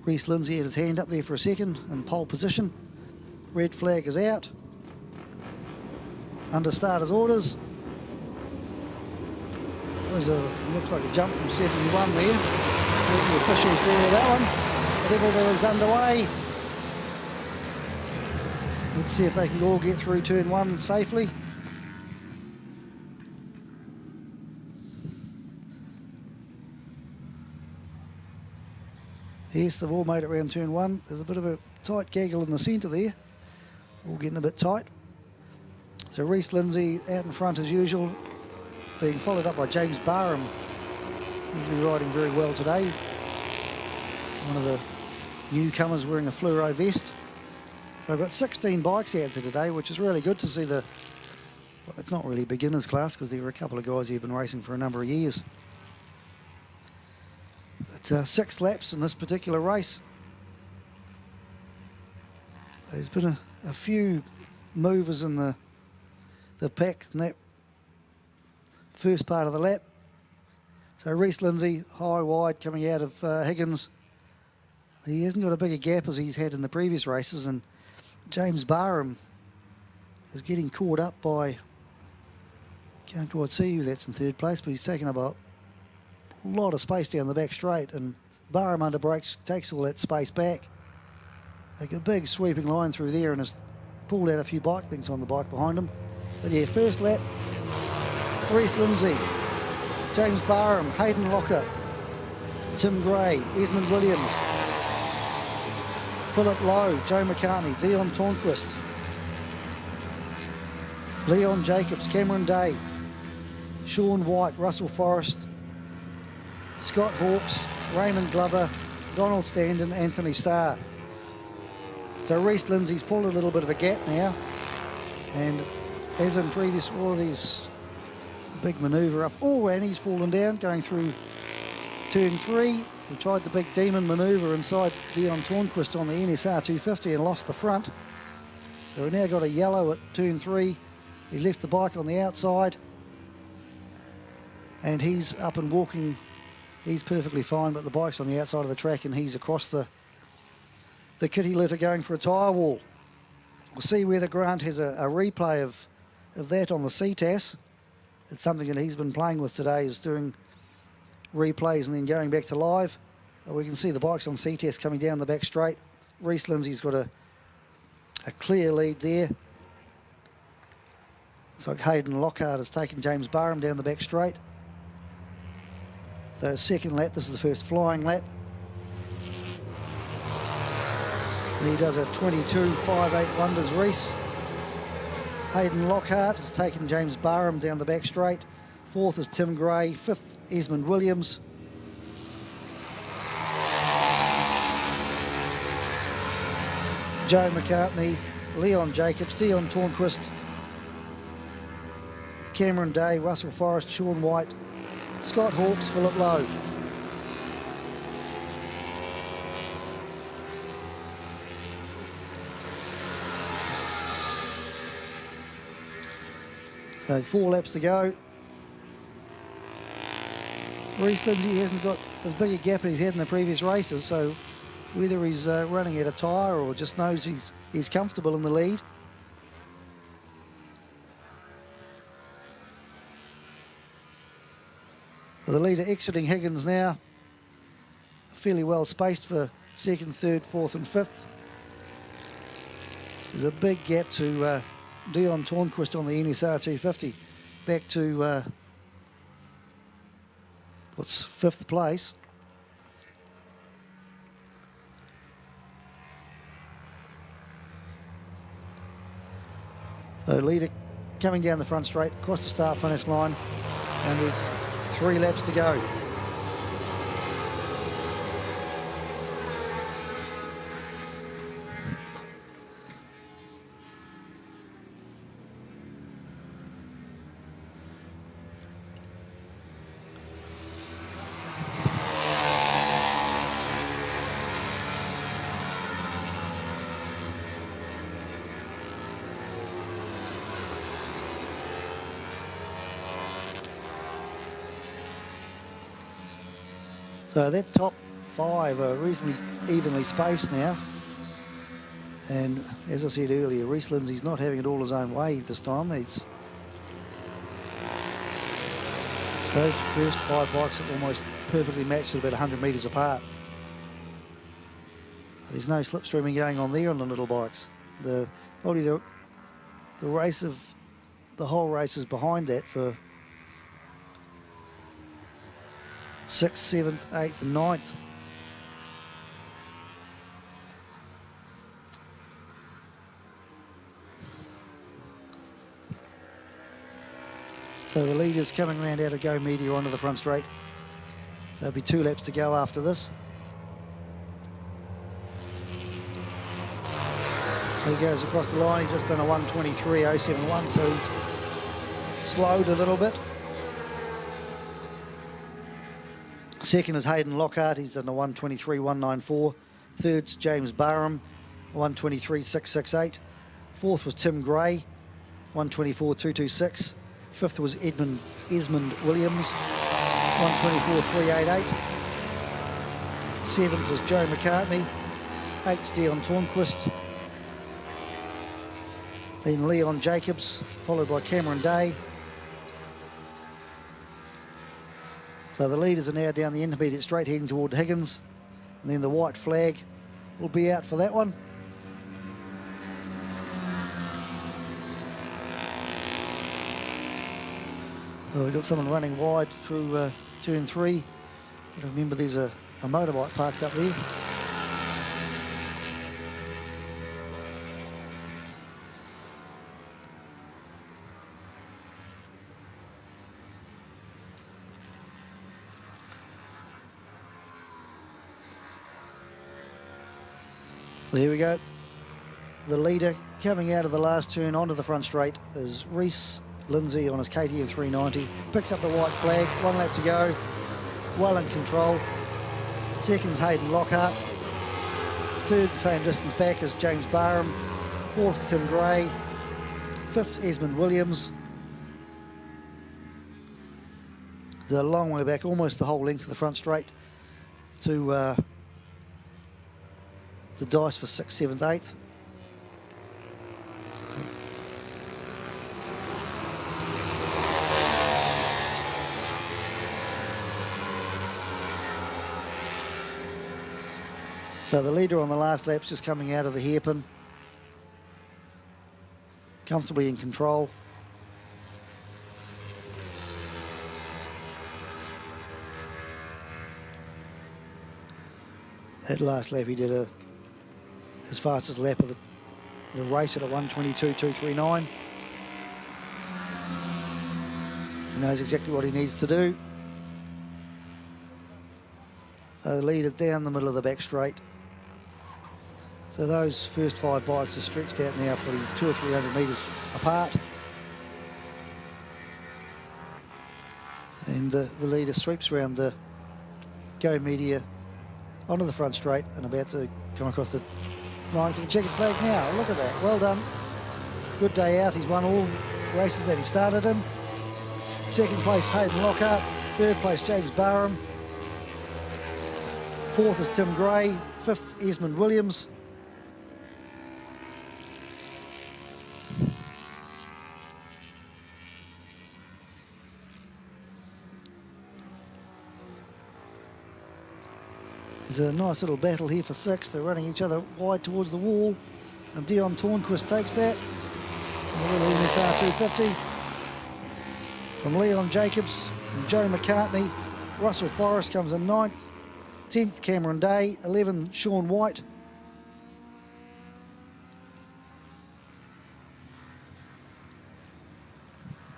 Reese Lindsay had his hand up there for a second in pole position. Red flag is out. Under starter's orders. There's looks like a jump from 71 there. The officials there with that one. But everything is underway. Let's see if they can all get through turn 1 safely. Yes, they've all made it around turn 1. There's a bit of a tight gaggle in the centre there. All getting a bit tight. So Reese Lindsay out in front as usual, being followed up by James Barham. He's been riding very well today. One of the newcomers wearing a fluoro vest. So I've got 16 bikes out there today, which is really good to see the... Well, it's not really beginners class because there were a couple of guys who have been racing for a number of years. But 6 laps in this particular race. There's been a few movers in the pack in that first part of the lap. So Reese Lindsay, high wide coming out of Higgins. He hasn't got a bigger gap as he's had in the previous races, and James Barham is getting caught up by, can't quite see who that's in third place, but he's taken up a lot of space down the back straight, and Barham under brakes takes all that space back. Like a big sweeping line through there and has pulled out a few bike things on the bike behind him. But yeah, first lap, Reese Lindsay, James Barham, Hayden Locker, Tim Gray, Esmond Williams, Philip Lowe, Joe McCartney, Dion Tornquist, Leon Jacobs, Cameron Day, Sean White, Russell Forrest, Scott Hawkes, Raymond Glover, Donald Standen, Anthony Starr. So Reese Lindsay's pulled a little bit of a gap now, and as in previous, all these big manoeuvre up. Oh, and he's fallen down going through turn 3. He tried the big demon manoeuvre inside Dion Tornquist on the NSR 250 and lost the front. So we've now got a yellow at turn 3. He left the bike on the outside, and he's up and walking. He's perfectly fine, but the bike's on the outside of the track and he's across the kitty litter going for a tyre wall. We'll see whether Grant has a replay of that on the Ctas. It's something that he's been playing with today, is doing replays and then going back to live. We can see the bikes on Ctas coming down the back straight. Reese Lindsay's got a clear lead there. It's like Hayden Lockhart has taken James Barham down the back straight. The second lap, this is the first flying lap. And he does a 22.58 wonders Reese. Hayden Lockhart has taken James Barham down the back straight. Fourth is Tim Gray. Fifth, Esmond Williams. Joe McCartney, Leon Jacobs, Dion Tornquist, Cameron Day, Russell Forrest, Sean White, Scott Hawkes, Philip Lowe. So 4 laps to go. Reese Lindsay hasn't got as big a gap as he's had in the previous races, so whether he's running out of tyre or just knows he's comfortable in the lead. So the leader exiting Higgins now, fairly well spaced for second, third, fourth and fifth. There's a big gap to Dion Tornquist on the NSR 250, back to what's 5th place. So leader coming down the front straight, across the start finish line, and there's 3 laps to go. So that top 5 are reasonably evenly spaced now. And as I said earlier, Reese Lindsay's not having it all his own way this time. Those first 5 bikes are almost perfectly matched at about 100 metres apart. There's no slipstreaming going on there on the little bikes. Probably the whole race is behind that for 6th, 7th, 8th and 9th. So the leader's coming around out of Go Media onto the front straight. There'll be 2 laps to go after this. He goes across the line. He's just done a 1:23.071, so he's slowed a little bit. Second is Hayden Lockhart. He's done a 1:23.194. Third's James Barham, 1:23.668. Fourth was Tim Gray, 1:24.226. Fifth was Esmond Williams, 1:24.388. Seventh was Joe McCartney. Eighth, Dion Tornquist. Then Leon Jacobs, followed by Cameron Day. So the leaders are now down the intermediate straight heading toward Higgins. And then the white flag will be out for that one. Well, we've got someone running wide through turn 3. But remember there's a motorbike parked up there. So here we go. The leader coming out of the last turn onto the front straight is Reese Lindsay on his KTM 390. Picks up the white flag, 1 lap to go. Well in control. Second's Hayden Lockhart. Third, the same distance back as James Barham. Fourth, Tim Gray. Fifth's Esmond Williams. They're a long way back, almost the whole length of the front straight to the dice for 6th, 7th, 8th. So the leader on the last lap's just coming out of the hairpin. Comfortably in control. That last lap he did his fastest lap of the race at a 1:22.239. He knows exactly what he needs to do. So the leader down the middle of the back straight. So those first 5 bikes are stretched out now probably 200 or 300 metres apart. And the leader sweeps around the Go Media onto the front straight and about to come across the line for the checkered flag now. Look at that, well done. Good day out, he's won all races that he started in. Second place Hayden Lockhart, third place James Barham. Fourth is Tim Gray, fifth Esmond Williams. There's a nice little battle here for 6th. They're running each other wide towards the wall. And Dion Tornquist takes that. And a little NSR 250. From Leon Jacobs and Joe McCartney. Russell Forrest comes in 9th. 10th Cameron Day. 11 Sean White.